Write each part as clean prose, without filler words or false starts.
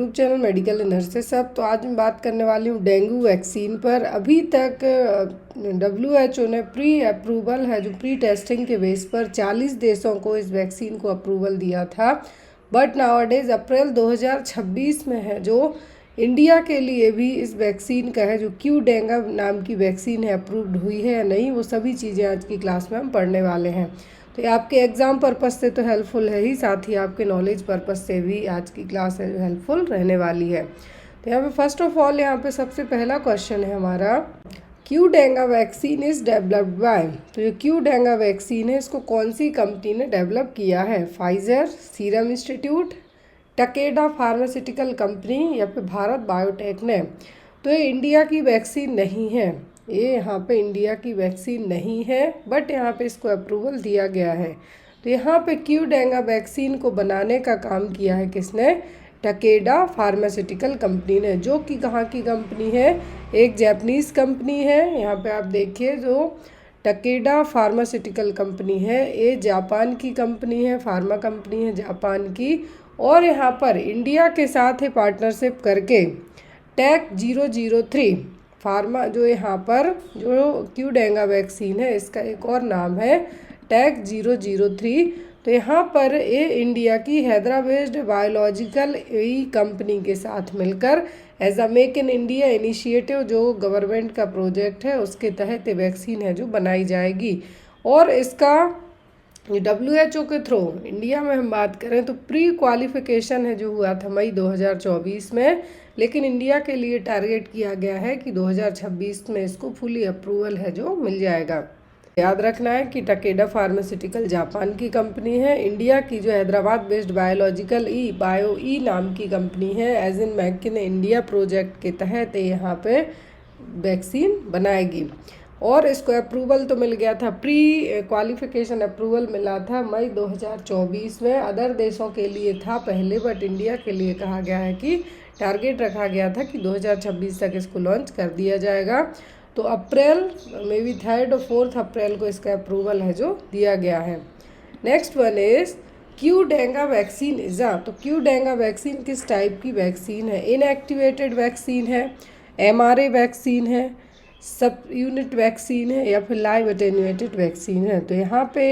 YouTube channel medical nurses सब। तो आज मैं बात करने वाली हूँ डेंगू वैक्सीन पर। अभी तक WHO ने प्री अप्रूवल है जो प्री टेस्टिंग के बेस पर 40 देशों को इस वैक्सीन को अप्रूवल दिया था। बट नाउअडेज अप्रैल 2026 में है जो इंडिया के लिए भी इस वैक्सीन का है जो क्यूडेंगा नाम की वैक्सीन है अप्रूव्ड हुई है या नहीं, वो सभी चीज़ें आज की क्लास में हम पढ़ने वाले हैं। तो ये आपके एग्ज़ाम पर्पस से तो हेल्पफुल है ही, साथ ही आपके नॉलेज पर्पस से भी आज की क्लास है जो हेल्पफुल रहने वाली है। तो यहाँ पे फर्स्ट ऑफ ऑल यहाँ पे सबसे पहला क्वेश्चन है हमारा, क्यूडेंगा वैक्सीन इज डेवलप्ड बाय। तो ये क्यूडेंगा वैक्सीन है इसको कौन सी कंपनी ने डेवलप किया है? Pfizer, Serum Institute, Takeda pharmaceutical company या फिर भारत बायोटेक ने। तो ये इंडिया की वैक्सीन नहीं है, ये यहाँ पे इंडिया की वैक्सीन नहीं है, बट यहाँ पे इसको अप्रूवल दिया गया है। तो यहाँ पे क्यूडेंगा वैक्सीन को बनाने का काम किया है किसने? टकेडा फार्मास्यूटिकल कंपनी ने, जो कि कहाँ की कंपनी है? एक जापानीज़ कंपनी है। यहाँ पे आप देखिए जो टकेडा फार्मास्यूटिकल कंपनी है ये जापान की कंपनी है, फार्मा कंपनी है जापान की। और यहाँ पर इंडिया के साथ ही पार्टनरशिप करके टैक 003 फार्मा जो यहाँ पर जो क्यूडेंगा वैक्सीन है इसका एक और नाम है टैक 003। तो यहाँ पर ये इंडिया की हैदराबाद बेस्ड बायोलॉजिकल कंपनी के साथ मिलकर as a make in India initiative जो गवर्नमेंट का प्रोजेक्ट है उसके तहत ये वैक्सीन है जो बनाई जाएगी। और इसका WHO के थ्रू इंडिया में हम बात करें तो प्री क्वालिफिकेशन है जो हुआ था मई 2024 में, लेकिन इंडिया के लिए टारगेट किया गया है कि 2026 में इसको फुली अप्रूवल है जो मिल जाएगा। याद रखना है कि टकेडा फार्मास्यूटिकल जापान की कंपनी है, इंडिया की जो हैदराबाद बेस्ड बायोलॉजिकल बायो नाम की कंपनी है as in make in India project के तहत यहाँ पे वैक्सीन बनाएगी। और इसको अप्रूवल तो मिल गया था, प्री क्वालिफिकेशन अप्रूवल मिला था मई 2024 में। अदर देशों के लिए था पहले, बट इंडिया के लिए कहा गया है कि टारगेट रखा गया था कि 2026 तक इसको लॉन्च कर दिया जाएगा। तो अप्रैल मे बी 3rd और 4th अप्रैल को इसका अप्रूवल है जो दिया गया है। Next one is Qdenga vaccine is a. तो क्यूडेंगा वैक्सीन किस टाइप की वैक्सीन है? इनएक्टिवेटेड वैक्सीन है, mRNA वैक्सीन है, सब यूनिट वैक्सीन है या फिर लाइव अटेन्यूएटेड वैक्सीन है? तो यहाँ पे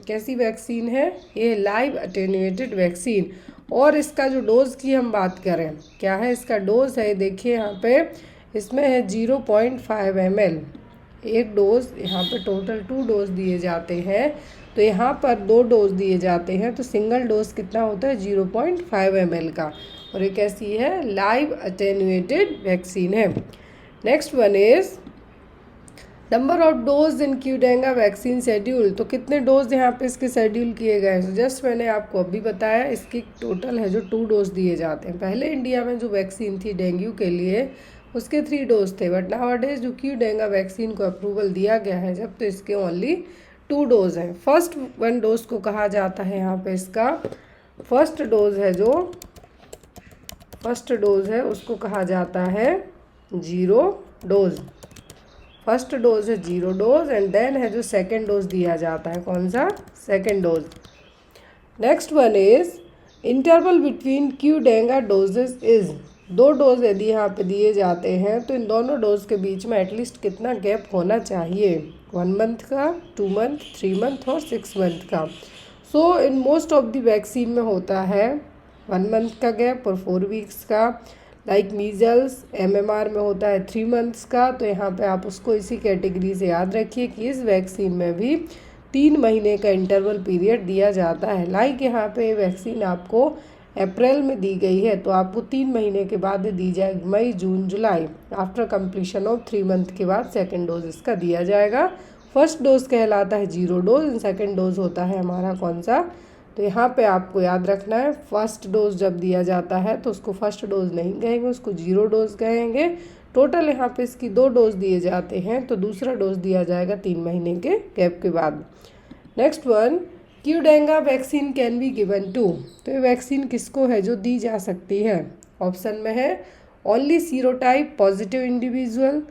कैसी वैक्सीन है? ये लाइव अटेन्यूएटेड वैक्सीन। और इसका जो डोज की हम बात करें, क्या है इसका डोज है? देखिए यहाँ पे इसमें है 0.5 ml एक डोज। यहाँ पे टोटल 2 डोज दिए जाते हैं, तो यहाँ पर 2 डोज दिए जाते हैं, तो सिंगल डोज कितना होता है? 0.5 ml का। और ये कैसी है? लाइव अटेन्यूएटेड वैक्सीन है। Next one is number of dose in क्यूडेंगा vaccine schedule. तो कितने डोज यहाँ पे इसके शेड्यूल किए गए हैं? जस्ट मैंने आपको अभी बताया, इसकी टोटल है जो 2 डोज दिए जाते हैं। पहले इंडिया में जो वैक्सीन थी डेंगू के लिए उसके 3 डोज थे, बट नाउअडेज जो क्यूडेंगा वैक्सीन को अप्रूवल दिया गया है जब, तो इसके ओनली 2 डोज हैं। फर्स्ट 1 डोज को कहा जाता है यहाँ पे इसका फर्स्ट डोज है जो फर्स्ट डोज है उसको कहा जाता है 0 डोज। फर्स्ट डोज है 0 डोज एंड देन है जो सेकेंड डोज दिया जाता है, कौन सा? Second dose. Next one is interval between क्यूडेंगा doses is. 2 dose यदि यहाँ पे दिए जाते हैं तो इन दोनों डोज के बीच में एटलीस्ट कितना गैप होना चाहिए? 1 मंथ का, 2 मंथ, 3 मंथ और 6 मंथ का। So in most of the vaccine में होता है 1 मंथ का गैप और 4 वीक्स का। लाइक मीजल्स MMR में होता है 3 मंथ्स का। तो यहाँ पे आप उसको इसी कैटेगरी से याद रखिए कि इस वैक्सीन में भी 3 महीने का इंटरवल पीरियड दिया जाता है। लाइक यहाँ पे वैक्सीन आपको अप्रैल में दी गई है तो आपको 3 महीने के बाद दी जाएगी, मई, जून, जुलाई। आफ्टर कंप्लीशन ऑफ 3 मंथ के बाद सेकेंड डोज इसका दिया जाएगा। फर्स्ट डोज कहलाता है 0 डोज एंड सेकेंड डोज होता है हमारा कौन सा? तो यहाँ पे आपको याद रखना है, फर्स्ट डोज जब दिया जाता है तो उसको फर्स्ट डोज नहीं कहेंगे, उसको 0 डोज कहेंगे। टोटल यहाँ पे इसकी 2 डोज दिए जाते हैं, तो दूसरा डोज दिया जाएगा 3 महीने के गैप के बाद। Next one, Qdenga vaccine can be given to. तो ये वैक्सीन किसको है जो दी जा सकती है? ऑप्शन में है only serotype positive individual,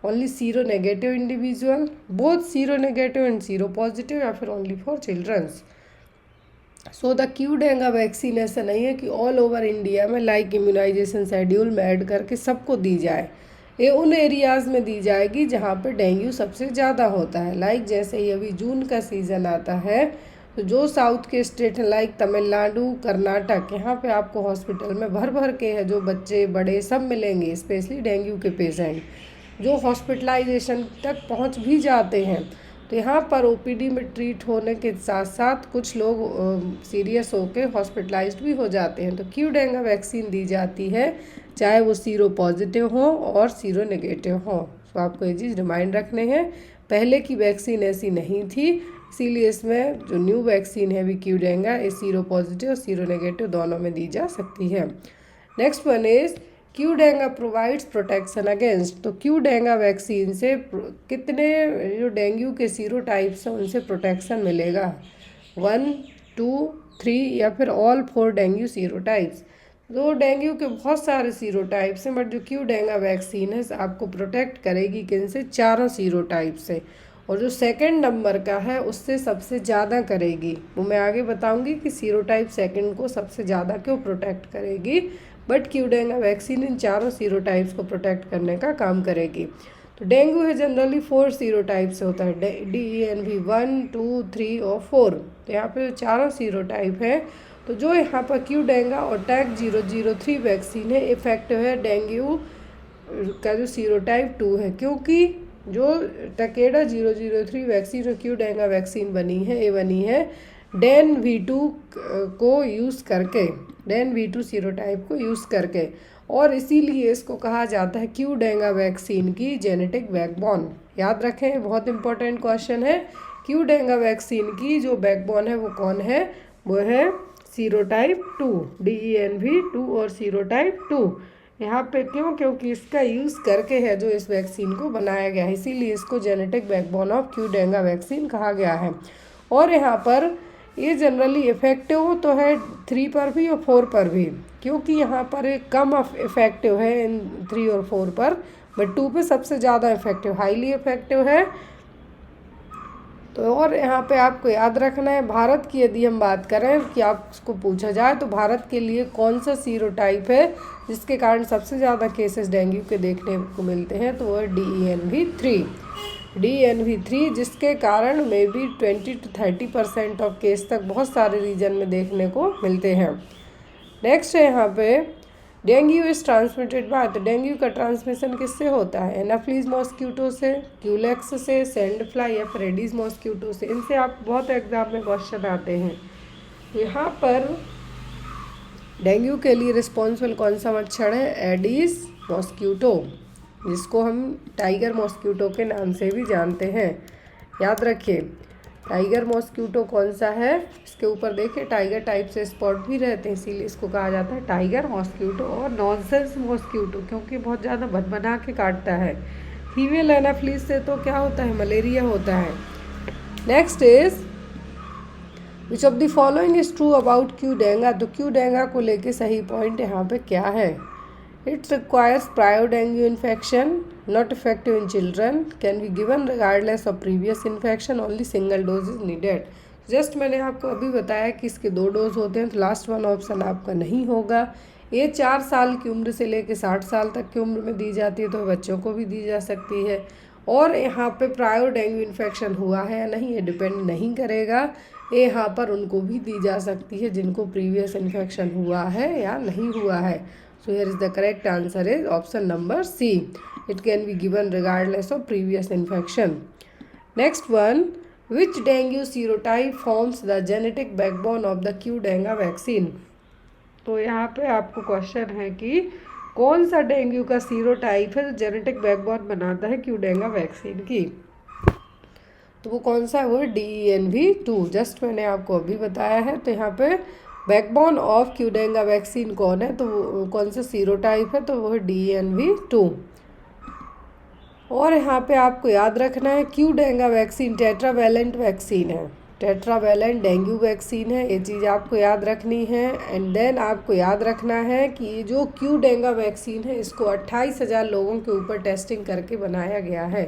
only sero negative individual, both sero negative and sero positive, या फिर only for childrens. So the Qdenga vaccine ऐसा नहीं है कि ऑल ओवर इंडिया में लाइक इम्यूनाइजेशन शेड्यूल में ऐड करके सबको दी जाए। ये उन एरियाज़ में दी जाएगी जहाँ पे डेंगू सबसे ज़्यादा होता है। लाइक जैसे ही अभी जून का सीज़न आता है तो जो साउथ के स्टेट हैं लाइक तमिलनाडु, कर्नाटक, यहाँ पे आपको हॉस्पिटल में भर भर के है जो बच्चे बड़े सब मिलेंगे, स्पेशली डेंगू के पेशेंट जो हॉस्पिटलाइजेशन तक पहुँच भी जाते हैं। तो यहाँ पर ओपीडी में ट्रीट होने के साथ साथ कुछ लोग सीरियस होकर हॉस्पिटलाइज्ड भी हो जाते हैं। तो क्यू डेंगा वैक्सीन दी जाती है चाहे वो सीरो पॉजिटिव हो और सीरो नेगेटिव हो। तो आपको ये चीज़ रिमाइंड रखने हैं। पहले की वैक्सीन ऐसी नहीं थी, इसीलिए इसमें जो न्यू वैक्सीन है भी क्यू डेंगा, ये सीरो पॉजिटिव और सीरो नेगेटिव दोनों में दी जा सकती है। Next one is Qdenga provides protection against. तो क्यू डेंगा वैक्सीन से कितने जो डेंगू के सीरो टाइप्स हैं उनसे प्रोटेक्शन मिलेगा? 1, 2, 3 या फिर ऑल 4 डेंगू सीरो टाइप्स। तो डेंगू के बहुत सारे सीरो टाइप्स हैं, बट जो क्यू डेंगा वैक्सीन है आपको प्रोटेक्ट करेगी किन से? चारों सीरो टाइप से। और जो सेकंड नंबर का है उससे सबसे ज़्यादा करेगी। वो मैं आगे बताऊंगी कि सीरो टाइप सेकंड को सबसे ज़्यादा क्यों प्रोटेक्ट करेगी, बट क्यू डेंगा वैक्सीन इन चारों सीरो टाइप्स को प्रोटेक्ट करने का काम करेगी। तो डेंगू है जनरली 4 सीरो टाइप से होता है, DENV 1, 2, 3 और 4। तो यहाँ पे जो चारों सीरो टाइप है, तो जो यहाँ पर क्यू डेंगा और टैक 003 वैक्सीन है इफेक्टिव है डेंगू का जो सीरो टाइप 2 है, क्योंकि जो टकेडा 003 वैक्सीन और क्यू डेंगा वैक्सीन बनी है ये बनी है डेन V2 को यूज़ करके, डेन V2 सीरो टाइप को यूज़ करके, और इसीलिए इसको कहा जाता है क्यू डेंगा वैक्सीन की जेनेटिक बैकबोन। याद रखें, बहुत इंपॉर्टेंट क्वेश्चन है। क्यू डेंगा वैक्सीन की जो बैकबोन है वो कौन है? वो है सीरो टाइप 2, DENV 2 और सीरो टाइप 2। यहाँ पे क्यों? क्योंकि इसका यूज़ करके है जो इस वैक्सीन को बनाया गया है, इसीलिए इसको genetic backbone of Qdenga vaccine कहा गया है। और यहाँ पर ये जनरली इफ़ेक्टिव तो है 3 पर भी और 4 पर भी, क्योंकि यहाँ पर एक कम इफ़ेक्टिव है इन 3 और 4 पर, बट 2 पे सबसे ज़्यादा इफ़ेक्टिव, हाईली इफ़ेक्टिव है। तो और यहाँ पे आपको याद रखना है, भारत की यदि हम बात करें कि आपको पूछा जाए तो भारत के लिए कौन सा सीरो टाइप है जिसके कारण सबसे ज़्यादा केसेस डेंगू के देखने को मिलते हैं, तो वो है DENV3, जिसके कारण may be 20 to 30% of case तक बहुत सारे रीजन में देखने को मिलते हैं। नेक्स्ट है यहाँ पे डेंगू इज़ ट्रांसमिटेड बाय। तो डेंगू का ट्रांसमिशन किससे होता है? एनाफ्लीज मॉस्क्यूटो से, क्यूलेक्स से, सैंड फ्लाई या फिर एडीज मॉस्क्यूटो से। इनसे आप बहुत एग्जाम में क्वेश्चन आते हैं। यहाँ पर डेंगू के लिए रिस्पॉन्सिबल कौन सा मच्छर है? एडीज मॉस्क्यूटो, जिसको हम टाइगर मॉस्क्यूटो के नाम से भी जानते हैं। याद रखिए, टाइगर मॉस्क्यूटो कौन सा है? इसके ऊपर देखिए टाइगर टाइप से स्पॉट भी रहते हैं, इसीलिए इसको कहा जाता है टाइगर मॉस्क्यूटो। और नॉनसेंस मॉस्क्यूटो क्योंकि बहुत ज़्यादा भनभना के काटता है। फीमेल एनाफ्लीज से तो क्या होता है? मलेरिया होता है। Next is which of the following is true about Qdenga. तो क्यू डेंगा को लेके सही पॉइंट यहाँ पे क्या है? It requires prior dengue infection, not effective in children, can be given regardless of previous infection, only single dose is needed. Just मैंने आपको अभी बताया कि इसके 2 डोज होते हैं, तो लास्ट वन ऑप्शन आपका नहीं होगा। ये 4 साल की उम्र से लेकर 60 साल तक की उम्र में दी जाती है, तो बच्चों को भी दी जा सकती है। और यहाँ पे प्रायर डेंगू इन्फेक्शन हुआ है या नहीं ये डिपेंड नहीं करेगा, ये यहाँ पर उनको भी दी जा सकती है जिनको प्रीवियस इन्फेक्शन हुआ है या नहीं हुआ है। So here is the correct answer is option number C. It can be given regardless of previous infection. Next one, which dengue serotype forms the genetic backbone of the Q denga vaccine? तो यहाँ पे आपको question है कि कौन सा dengue का serotype है जो जेनेटिक बैकबोन बनाता है क्यू डेंगा वैक्सीन की। तो वो कौन सा है? वो DENV2, जस्ट मैंने आपको अभी बताया है। तो यहाँ पे backbone of Qdenga vaccine कौन है? तो वो कौन सा सीरोटाइप है? तो वो है DENV2। और यहाँ पे आपको याद रखना है क्यू डेंगा वैक्सीन टेट्रावैलेंट वैक्सीन है, टेट्रावैलेंट डेंगू वैक्सीन है, ये चीज़ आपको याद रखनी है। एंड देन आपको याद रखना है कि ये जो क्यू डेंगा वैक्सीन है इसको 28,000 लोगों के ऊपर टेस्टिंग करके बनाया गया है।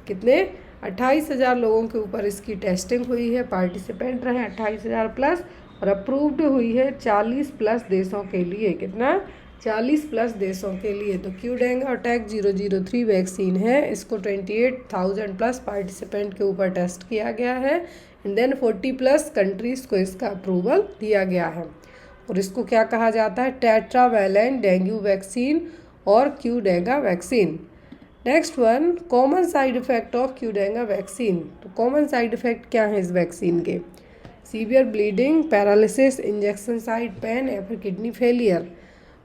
कितने? 28,000 लोगों के ऊपर इसकी टेस्टिंग हुई है, पार्टिसिपेंट रहे 28,000 प्लस, और अप्रूव्ड हुई है 40+ देशों के लिए। कितना? 40+ देशों के लिए। तो क्यूडेंगा और टैक 003 वैक्सीन है, इसको 28,000+ पार्टिसिपेंट के ऊपर टेस्ट किया गया है एंड देन 40+ कंट्रीज़ को इसका अप्रूवल दिया गया है। और इसको क्या कहा जाता है? टेट्रावैलेंट डेंगू वैक्सीन और Qdenga vaccine. Next one, common side effect of Qdenga vaccine. तो कॉमन साइड इफ़ेक्ट क्या है इस वैक्सीन के? Severe bleeding, paralysis, injection site pain या फिर किडनी फेलियर।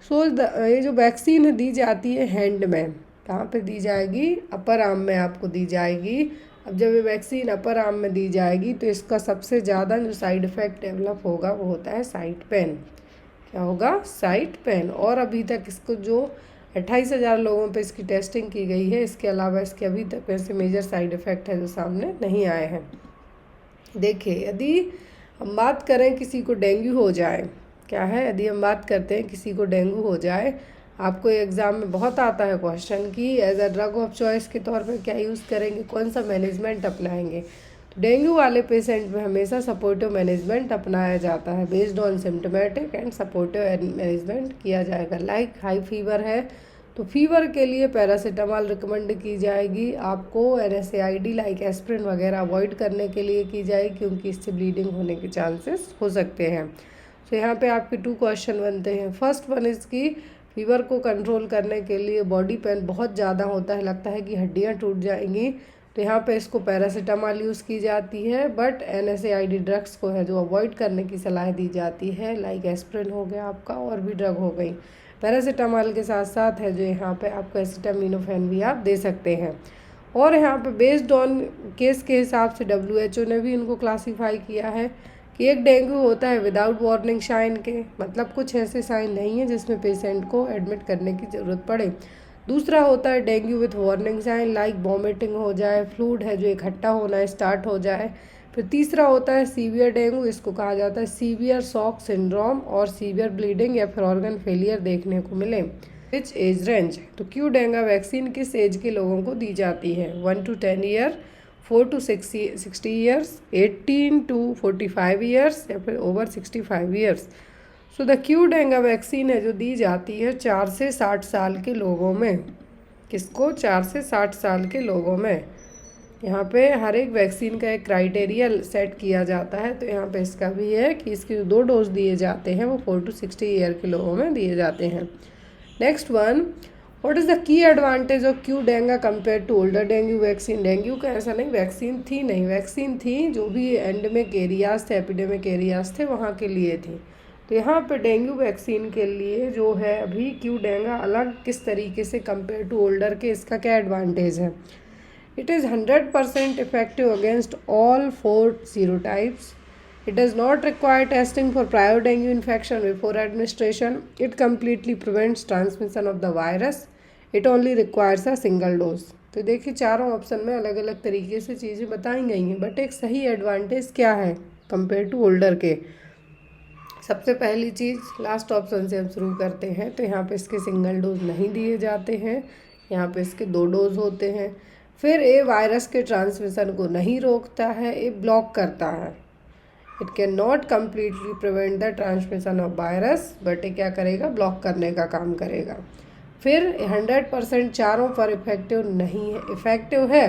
सो ये जो वैक्सीन दी जाती है हैंड में, कहाँ पे दी जाएगी? अपर आर्म में आपको दी जाएगी। अब जब ये वैक्सीन अपर आर्म में दी जाएगी तो इसका सबसे ज़्यादा जो साइड इफ़ेक्ट डेवलप होगा वो होता है साइट पेन। क्या होगा? Site pain. और अभी तक इसको जो 28,000 लोगों पे इसकी टेस्टिंग की गई है, इसके अलावा इसके अभी तक वैसे मेजर साइड इफ़ेक्ट है जो सामने नहीं आए हैं। देखिए, यदि हम बात करें किसी को डेंगू हो जाए, क्या है? यदि हम बात करते हैं किसी को डेंगू हो जाए, आपको एग्ज़ाम में बहुत आता है क्वेश्चन कि as a drug of choice के तौर पर क्या यूज़ करेंगे, कौन सा मैनेजमेंट अपनाएंगे। तो डेंगू वाले पेशेंट में हमेशा सपोर्टिव मैनेजमेंट अपनाया जाता है। Based on symptomatic and supportive management किया जाएगा। लाइक हाई फीवर है तो फीवर के लिए पैरासीटामॉल रिकमेंड की जाएगी आपको। NSAID लाइक एस्प्रिन वगैरह अवॉइड करने के लिए की जाएगी, क्योंकि इससे ब्लीडिंग होने के चांसेस हो सकते हैं। तो यहाँ पे आपके 2 क्वेश्चन बनते हैं। फर्स्ट वन इसकी फीवर को कंट्रोल करने के लिए बॉडी पेन बहुत ज़्यादा होता है, लगता है कि हड्डियाँ टूट जाएंगी, तो यहाँ पे इसको पैरासीटामॉल यूज़ की जाती है। बट NSAID ड्रग्स को है जो अवॉइड करने की सलाह दी जाती है, लाइक एस्प्रिन हो गया आपका, और भी ड्रग हो गई। पैरासीटामॉल के साथ साथ है जो यहाँ पे आपको एसिटामिनोफेन भी आप दे सकते हैं। और यहाँ पे बेस्ड ऑन केस के हिसाब से WHO ने भी इनको क्लासीफाई किया है कि एक डेंगू होता है विदाउट वार्निंग साइन के, मतलब कुछ ऐसे साइन नहीं है जिसमें पेशेंट को एडमिट करने की ज़रूरत पड़े। दूसरा होता है dengue with warning sign, like vomiting हो जाए, फ्लूइड है जो इकट्ठा होना स्टार्ट हो जाए। फिर तीसरा होता है सीवियर डेंगू, इसको कहा जाता है सीवियर शॉक सिंड्रोम, और सीवियर ब्लीडिंग या फिर ऑर्गन फेलियर देखने को मिले। विच एज रेंज? तो क्यूडेंगा वैक्सीन किस एज के लोगों को दी जाती है? 1 to 10 year, 4 to 60 years, 18 to 45 years या फिर over 65 years. So the Qdenga vaccine है जो दी जाती है 4 से 60 साल के लोगों में। किसको? 4 से 60 साल के लोगों में। यहाँ पे हर एक वैक्सीन का एक क्राइटेरिया सेट किया जाता है, तो यहाँ पे इसका भी है कि इसके जो 2 डोज दिए जाते हैं वो 4 to 60 ईयर के लोगों में दिए जाते हैं। Next one, what is the key advantage of Qdenga compare to older dengue vaccine? Dengue का ऐसा नहीं वैक्सीन थी, जो भी एंडेमिक एरियाज थे, एपिडेमिक एरियाज थे, वहाँ के लिए थी। तो यहाँ पे डेंगू वैक्सीन के लिए जो है अभी क्यूडेंगा अलग किस तरीके से कंपेयर टू ओल्डर के, इसका क्या एडवांटेज है? It is 100% effective against all 4 serotypes. It does not require testing for prior dengue infection before administration. It completely prevents transmission of the virus. It only requires a single dose. तो देखिए चारों option में अलग अलग तरीके से चीज़ें बताई गई हैं, बट एक सही एडवांटेज क्या है कंपेयर टू ओल्डर के? सबसे पहली चीज़ लास्ट ऑप्शन से हम शुरू करते हैं, तो यहाँ पे इसके सिंगल डोज नहीं दिए जाते हैं, यहाँ पे इसके 2 डोज होते हैं। फिर ये वायरस के ट्रांसमिशन को नहीं रोकता है, ये ब्लॉक करता है। It can not completely prevent the transmission of virus, but ये क्या करेगा? ब्लॉक करने का काम करेगा। फिर 100% चारों पर इफेक्टिव नहीं है, इफेक्टिव है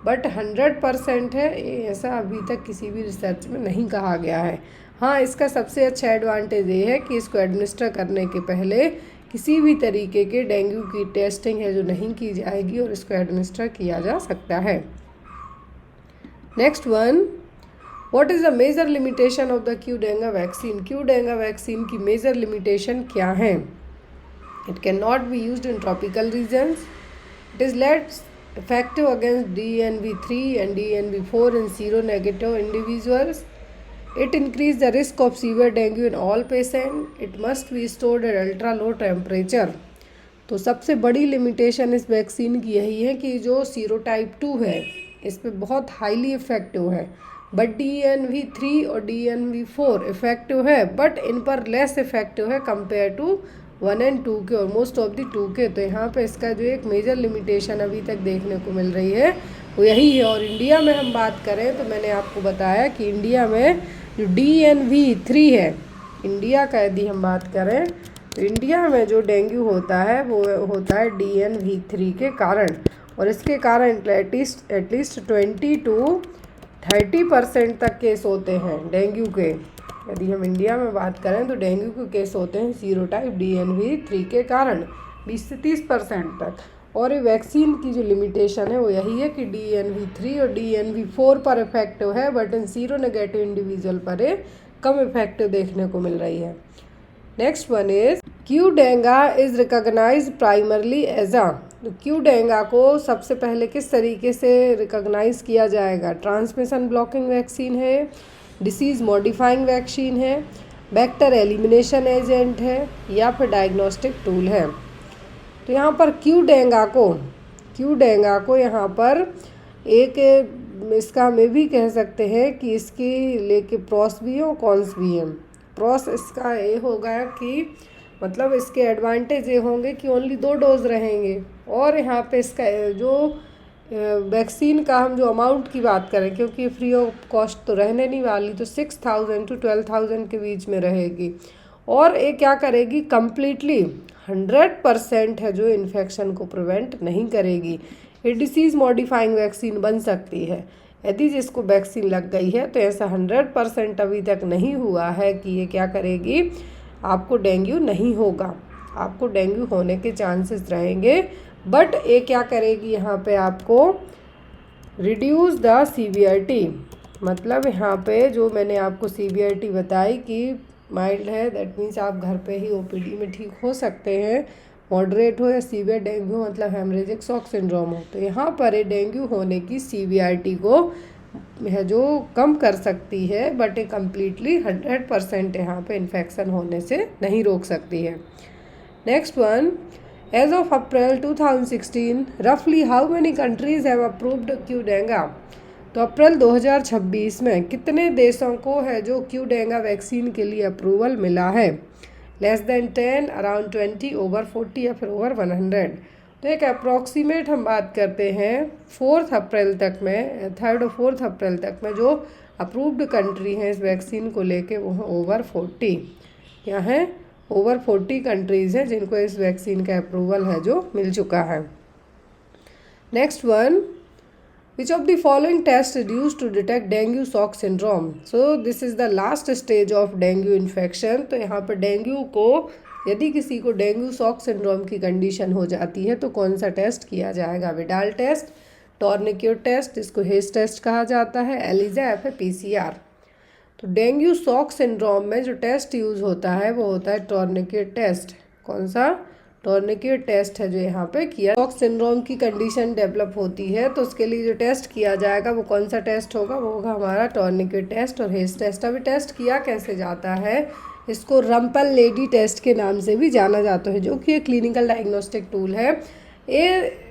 बट 100% है, ये ऐसा अभी तक किसी भी रिसर्च में नहीं कहा गया है। हाँ, इसका सबसे अच्छा एडवांटेज ये है कि इसको एडमिनिस्टर करने के पहले किसी भी तरीके के डेंगू की टेस्टिंग है जो नहीं की जाएगी और इसको एडमिनिस्टर किया जा सकता है। Next one, what is the major limitation of the Qdenga vaccine? Qdenga vaccine की मेजर लिमिटेशन क्या है? It can not be used in tropical regions, it is less effective against DNV3 and DNV4 in seronegative individuals. It increases the risk of severe dengue in all patients. It must be stored at ultra low temperature. तो सबसे बड़ी limitation इस vaccine की यही है कि जो serotype 2 है इस पर बहुत हाईली इफेक्टिव है, बट DNV3 और DNV4 इफेक्टिव है, बट इन पर लेस इफेक्टिव है कंपेयर टू 1 and 2 के और मोस्ट ऑफ द 2 के। तो यहाँ पे इसका जो एक मेजर लिमिटेशन अभी तक देखने को मिल रही है वो यही है। और इंडिया में हम बात करें तो मैंने आपको बताया कि इंडिया में जो DNV3 है, इंडिया का यदि हम बात करें तो इंडिया में जो डेंगू होता है वो होता है DNV3 के कारण, और इसके कारण एटलीस्ट 20 to 30% तक केस होते हैं डेंगू के। यदि हम इंडिया में बात करें तो डेंगू के केस होते हैं सीरोटाइप DNV3 के कारण 20 से 30% तक। और ये वैक्सीन की जो लिमिटेशन है वो यही है कि DNV3 और DNV4 पर इफेक्टिव है, but in sero negative individual पर ये कम इफेक्टिव देखने को मिल रही है। Next one is Qdenga is recognise primarily as a, तो क्यूडेंगा को सबसे पहले किस तरीके से रिकॉग्नाइज किया जाएगा? ट्रांसमिशन ब्लॉकिंग वैक्सीन है, डिसीज़ मॉडिफाइंग वैक्सीन है, वेक्टर एलिमिनेशन एजेंट है, या फिर डायग्नोस्टिक टूल है। तो यहाँ पर क्यूडेंगा को यहाँ पर एक इसका में भी कह सकते हैं कि इसकी लेके प्रॉस भी है और कॉन्स भी है। प्रॉस इसका ये होगा कि मतलब इसके एडवांटेज ये होंगे कि ओनली 2 डोज रहेंगे, और यहाँ पे इसका जो वैक्सीन का हम जो अमाउंट की बात करें, क्योंकि फ्री ऑफ कॉस्ट तो रहने नहीं वाली, तो 6000 to 12,000 के बीच में रहेगी। और ये क्या करेगी? कम्प्लीटली 100% है जो इन्फेक्शन को प्रिवेंट नहीं करेगी। ये डिसीज़ मॉडिफाइंग वैक्सीन बन सकती है। यदि जिसको वैक्सीन लग गई है तो ऐसा 100% अभी तक नहीं हुआ है कि ये क्या करेगी, आपको डेंगू नहीं होगा। आपको डेंगू होने के चांसेस रहेंगे, बट ये क्या करेगी, यहाँ पे आपको रिड्यूस द सीवियरिटी, मतलब यहाँ पे जो मैंने आपको सीवियरिटी बताई कि माइल्ड है, दैट मीन्स आप घर पे ही OPD में ठीक हो सकते हैं। मॉडरेट हो या सीवियर डेंगू मतलब हेमरेजिक शॉक सिंड्रोम हो, तो यहाँ पर ये डेंगू होने की सीवियरिटी को है जो कम कर सकती है, बट ये कम्प्लीटली 100% यहाँ पे इन्फेक्शन होने से नहीं रोक सकती है। Next one, as of April 2016 रफली how many countries have approved Qdenga, तो अप्रैल 2026 में कितने देशों को है जो क्यूडेंगा वैक्सीन के लिए अप्रूवल मिला है? लेस देन 10, अराउंड 20, ओवर 40 या फिर ओवर 100। तो एक अप्रॉक्सीमेट हम बात करते हैं 4 अप्रैल तक में, 3 और 4 अप्रैल तक में जो अप्रूव्ड कंट्री हैं इस वैक्सीन को लेके वो है ओवर 40। क्या है? ओवर 40 कंट्रीज़ हैं जिनको इस वैक्सीन का अप्रूवल है जो मिल चुका है। Next one, which of the following tests is used to detect dengue shock syndrome? So this is the last stage of dengue infection। तो यहाँ पर डेंगू को यदि किसी को डेंगू शॉक सिंड्रोम की कंडीशन हो जाती है तो कौन सा टेस्ट किया जाएगा? विडाल टेस्ट, टॉर्निक्योट टेस्ट, इसको हेस टेस्ट कहा जाता है, एलिजा या फिर PCR। तो डेंगू शॉक सिंड्रोम में जो टेस्ट यूज़ होता है वो होता है टॉर्निक्योट टेस्ट। कौन सा? टॉर्निक्योट टेस्ट है जो यहाँ पे किया। शॉक सिंड्रोम की कंडीशन डेवलप होती है तो उसके लिए जो टेस्ट किया जाएगा वो कौन सा टेस्ट होगा? वो होगा हमारा टॉर्निक्योट टेस्ट और हेस टेस्ट। अभी टेस्ट किया कैसे जाता है? इसको रम्पल लेडी टेस्ट के नाम से भी जाना जाता है, जो कि एक क्लिनिकल डायग्नोस्टिक टूल है।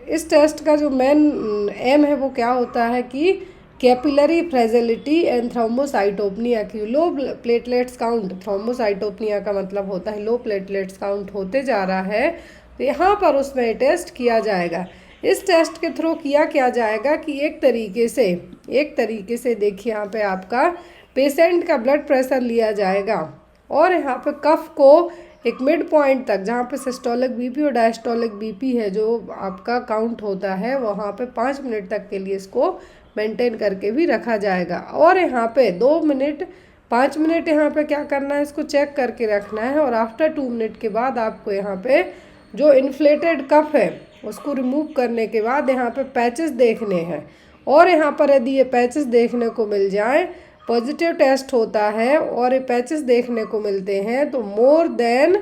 इस टेस्ट का जो मेन एम है वो क्या होता है कि कैपिलरी फ्रेजिलिटी एंड थ्रोम्बोसाइटोपनिया की लो प्लेटलेट्स काउंट, थ्रोम्बोसाइटोपनिया का मतलब होता है लो प्लेटलेट्स काउंट होते जा रहा है, तो यहाँ पर उसमें टेस्ट किया जाएगा। इस टेस्ट के थ्रू किया क्या जाएगा कि एक तरीके से देखिए यहाँ पे आपका पेशेंट का ब्लड प्रेशर लिया जाएगा और यहाँ पे कफ को एक मिड पॉइंट तक, जहाँ पे सिस्टोलिक BP और डायस्टोलिक BP है जो आपका काउंट होता है, वहाँ पे 5 मिनट तक के लिए इसको मेंटेन करके भी रखा जाएगा। और यहाँ पे 2 मिनट 5 मिनट यहाँ पे क्या करना है, इसको चेक करके रखना है। और आफ्टर 2 मिनट के बाद आपको यहाँ पे जो इन्फ्लेटेड कफ है उसको रिमूव करने के बाद यहाँ पे पैचेस देखने हैं। और यहाँ पर यदि ये पैचेस देखने को मिल जाए, पॉजिटिव टेस्ट होता है और ये पैचेस देखने को मिलते हैं, तो मोर देन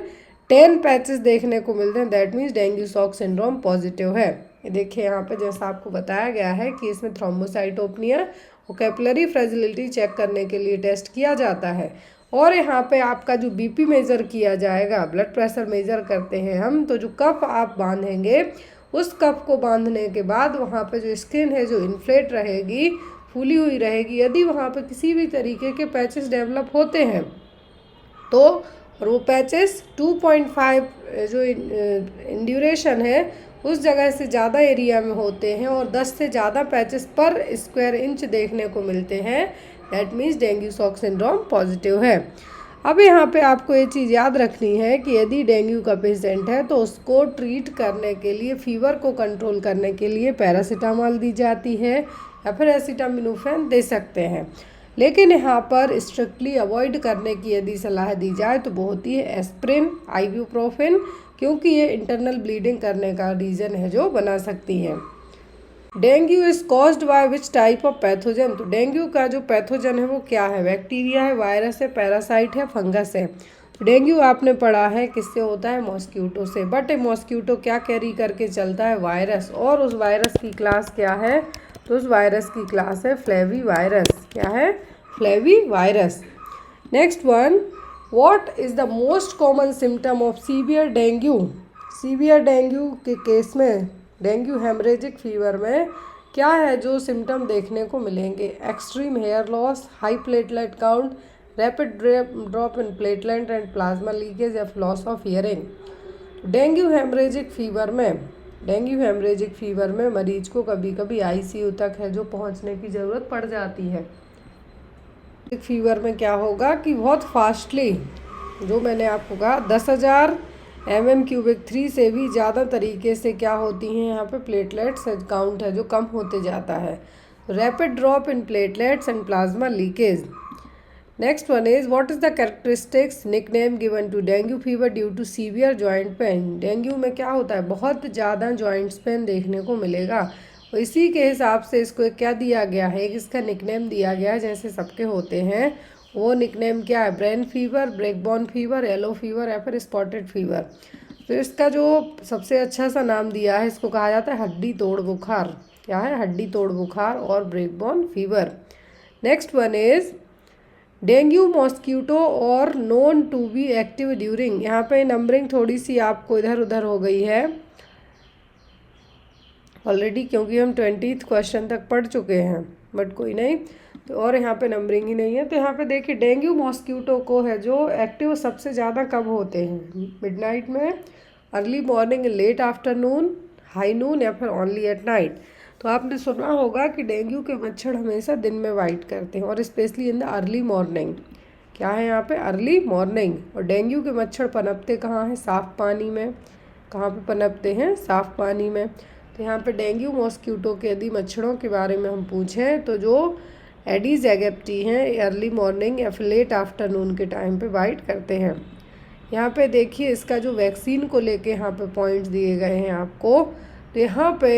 10 पैचेस देखने को मिलते हैं, that means dengue shock syndrome positive है। ये देखिए यहाँ पे जैसा आपको बताया गया है कि इसमें थ्रोम्बोसाइटोपनिया और कैपिलरी फ्रेजिलिटी चेक करने के लिए टेस्ट किया जाता है। और यहाँ पे आपका जो BP मेज़र किया जाएगा, ब्लड प्रेशर मेज़र करते हैं हम, तो जो कफ आप बांधेंगे उस कफ को बांधने के बाद वहाँ पे जो स्किन है जो इन्फ्लेट रहेगी, फूली हुई रहेगी। यदि वहाँ पे किसी भी तरीके के पैचेस डेवलप होते हैं तो और वो पैचेस 2.5 जो इंड्यूरेशन है उस जगह से ज़्यादा एरिया में होते हैं और 10 से ज़्यादा पैचेस पर स्क्वायर इंच देखने को मिलते हैं, that means dengue shock syndrome positive है। अब यहाँ पे आपको ये चीज़ याद रखनी है कि यदि डेंगू का पेशेंट है तो उसको ट्रीट करने के लिए, फीवर को कंट्रोल करने के लिए पैरासीटामोल दी जाती है या फिर एसिटामिनोफेन दे सकते हैं। लेकिन यहाँ पर स्ट्रिक्टली अवॉइड करने की यदि सलाह दी जाए तो वो होती है एस्प्रिन, आइबुप्रोफेन, क्योंकि ये इंटरनल ब्लीडिंग करने का रीज़न है जो बना सकती है। Dengue is caused by which type of pathogen. तो डेंगू का जो पैथोजन है वो क्या है? बैक्टीरिया है, वायरस है, पैरासाइट है, फंगस है। तो डेंगू आपने पढ़ा है किससे होता है? मॉस्क्यूटो से। बट ए मॉस्क्यूटो क्या कैरी करके चलता है? वायरस। और उस वायरस की क्लास क्या है? तो उस वायरस की क्लास है फ्लेवी वायरस। क्या है? Flavivirus. Next one, what is the most common symptom of severe dengue? Severe dengue के केस में, डेंगू हेमरेजिक फीवर में क्या है जो सिम्टम देखने को मिलेंगे? Extreme hair loss, high platelet count, rapid drop in platelet and plasma leakage या loss of hearing. Dengue haemorrhagic fever में मरीज को कभी कभी आईसीयू तक है जो पहुंचने की ज़रूरत पड़ जाती है। फीवर में क्या होगा कि बहुत फास्टली, जो मैंने आपको कहा 10,000 mm³ से भी ज़्यादा तरीके से क्या होती हैं यहाँ पे प्लेटलेट्स काउंट है जो कम होते जाता है। Rapid drop in platelets and plasma leakage. Next one is what is the characteristics nickname given to dengue fever due to severe joint pain. Dengue में क्या होता है? बहुत ज़्यादा जॉइंट्स पेन देखने को मिलेगा। और इसी के हिसाब से इसको एक क्या दिया गया है? एक इसका निकनेम दिया गया है जैसे सबके होते हैं। वो निकनेम क्या है? Brain fever, breakbone fever, yellow fever या फिर स्पॉटेड फीवर। तो इसका जो सबसे अच्छा सा नाम दिया है, इसको कहा जाता है हड्डी तोड़ बुखार। क्या है? हड्डी तोड़ बुखार और breakbone fever. Next one is dengue mosquito और known to be active during. यहाँ पे नंबरिंग थोड़ी सी आपको इधर उधर हो गई है ऑलरेडी, क्योंकि हम 20th क्वेश्चन तक पढ़ चुके हैं, बट कोई नहीं। तो और यहाँ पे नंबरिंग ही नहीं है। तो यहाँ पे देखिए डेंगू मॉस्क्यूटो को है जो एक्टिव सबसे ज़्यादा कब होते हैं? मिडनाइट में, early morning, late afternoon, high noon या फिर ओनली एट नाइट। तो आपने सुना होगा कि डेंगू के मच्छर हमेशा दिन में बाइट करते हैं और specially in the early morning. क्या है यहाँ पे? Early morning. और डेंगू के मच्छर पनपते कहाँ हैं? साफ़ पानी में। कहाँ पे पनपते हैं? साफ़ पानी में। तो यहाँ पे डेंगू मॉस्क्यूटो के यदि मच्छरों के बारे में हम पूछें तो जो एडीज एगिप्टी हैं, अर्ली मॉर्निंग या फिर लेट आफ्टरनून के टाइम पे बाइट करते हैं। यहाँ पे देखिए इसका जो वैक्सीन को लेके यहाँ पे पॉइंट्स दिए गए हैं आपको। तो यहाँ पे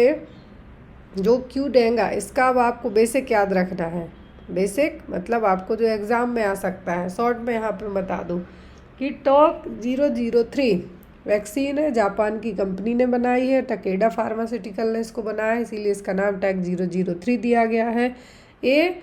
जो क्यू डेंगा, इसका अब आपको बेसिक याद रखना है। बेसिक मतलब आपको जो एग्ज़ाम में आ सकता है, शॉर्ट में यहाँ पे बता दूँ कि टॉक 003 वैक्सीन है, जापान की कंपनी ने बनाई है, टकेडा फार्मास्यूटिकल ने इसको बनाया है, इसीलिए इसका नाम टैग 003 दिया गया है। ये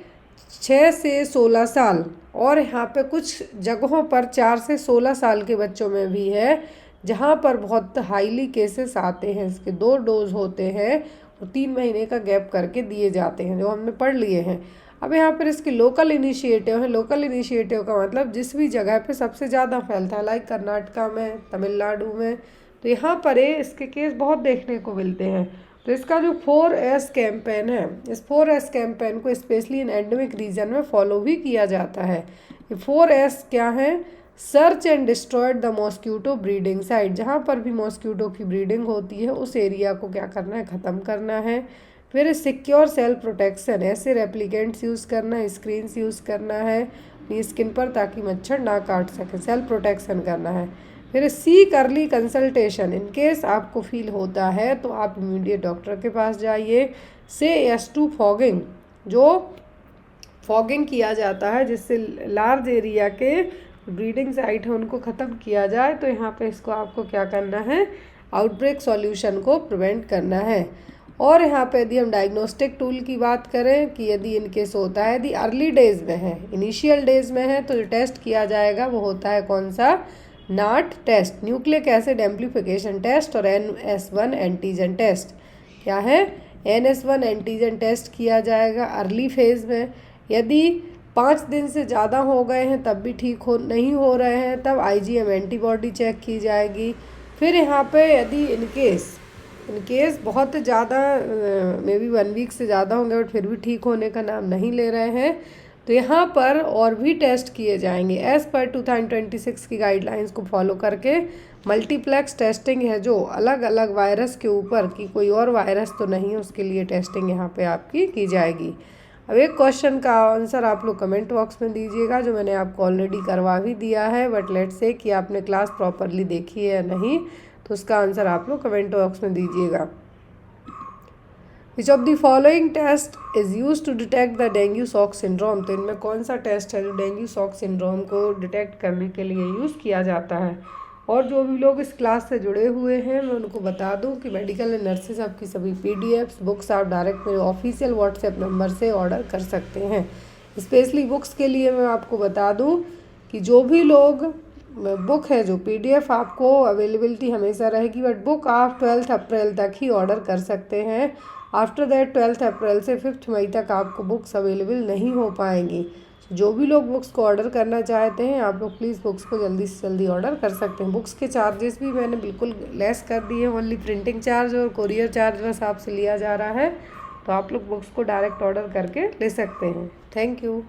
6 से 16 साल और यहाँ पे कुछ जगहों पर 4 से 16 साल के बच्चों में भी है, जहाँ पर बहुत हाईली केसेस आते हैं। इसके 2 डोज होते हैं और 3 महीने का गैप करके दिए जाते हैं, जो हमने पढ़ लिए हैं। अब यहाँ पर इसके लोकल इनिशिएटिव है। लोकल इनिशिएटिव का मतलब जिस भी जगह पे सबसे ज़्यादा फैलता है, लाइक कर्नाटका में, तमिलनाडु में, तो यहाँ पर इसके केस बहुत देखने को मिलते हैं। तो इसका जो 4S कैंपेन है, इस 4S कैंपेन को स्पेशली इन एंडेमिक रीजन में फॉलो भी किया जाता है। ये 4S क्या है? Search and destroyed the mosquito breeding site. जहाँ पर भी मॉस्क्यूटो की ब्रीडिंग होती है उस एरिया को क्या करना है? ख़त्म करना है। फिर सिक्योर सेल्फ प्रोटेक्शन, ऐसे रेप्लिकेंट्स यूज़ करना है, स्क्रीन्स यूज़ करना है अपनी स्किन पर ताकि मच्छर ना काट सके, सेल्फ प्रोटेक्शन करना है। फिर seek early consultation, in case आपको फील होता है तो आप इमीडिएट डॉक्टर के पास जाइए। से यस टू फॉगिंग, जो फॉगिंग किया जाता है जिससे लार्ज एरिया के ब्रीडिंग साइट है उनको ख़त्म किया जाए। तो यहाँ पे इसको आपको क्या करना है? आउटब्रेक सॉल्यूशन को प्रिवेंट करना है। और यहाँ पे यदि हम डायग्नोस्टिक टूल की बात करें कि यदि इनकेस होता है, यदि अर्ली डेज में है, इनिशियल डेज में है, तो जो टेस्ट किया जाएगा वो होता है कौन सा? NAT test, nucleic acid amplification test, और NS1 एंटीजन टेस्ट। क्या है? NS1 एंटीजन टेस्ट किया जाएगा अर्ली फेज में। यदि 5 दिन से ज़्यादा हो गए हैं तब भी ठीक नहीं हो रहे हैं, तब IgM एंटीबॉडी चेक की जाएगी। फिर यहाँ पे यदि इनकेस बहुत ज़्यादा मे बी 1 वीक से ज़्यादा होंगे बट फिर भी ठीक होने का नाम नहीं ले रहे हैं, तो यहाँ पर और भी टेस्ट किए जाएंगे एज़ पर 2026 की गाइडलाइंस को फॉलो करके। मल्टीप्लेक्स टेस्टिंग है जो अलग अलग वायरस के ऊपर कि कोई और वायरस तो नहीं, उसके लिए टेस्टिंग यहाँ पे आपकी की जाएगी। अब एक क्वेश्चन का आंसर आप लोग कमेंट बॉक्स में दीजिएगा, जो मैंने आपको ऑलरेडी करवा भी दिया है, बट लेट्स से कि आपने क्लास प्रॉपरली देखी है या नहीं, तो उसका आंसर आप लोग कमेंट बॉक्स में दीजिएगा। Which of the following test is use to detect the dengue shock syndrome. तो इनमें कौन सा टेस्ट है जो डेंगू शॉक सिंड्रोम को डिटेक्ट करने के लिए यूज़ किया जाता है। और जो भी लोग इस क्लास से जुड़े हुए हैं मैं उनको बता दूं कि मेडिकल एंड नर्सेज आपकी सभी पीडीएफ्स बुक्स आप डायरेक्ट मेरे ऑफिशियल व्हाट्सएप नंबर से ऑर्डर कर सकते हैं। स्पेशली बुक्स के लिए मैं आपको बता दूं कि जो भी लोग बुक है जो पीडीएफ आपको अवेलेबिलिटी हमेशा रहेगी, बट बुक आप 12 अप्रैल तक ही ऑर्डर कर सकते हैं। आफ्टर दैट 12 अप्रैल से 5 मई तक आपको बुक्स अवेलेबल नहीं हो पाएंगी। जो भी लोग बुक्स को ऑर्डर करना चाहते हैं आप लोग प्लीज़ बुक्स को जल्दी से जल्दी ऑर्डर कर सकते हैं। बुक्स के चार्जेस भी मैंने बिल्कुल लेस कर दिए, ओनली प्रिंटिंग चार्ज और कोरियर चार्ज बस आपसे लिया जा रहा है। तो आप लोग बुक्स को डायरेक्ट ऑर्डर करके ले सकते हैं। Thank you.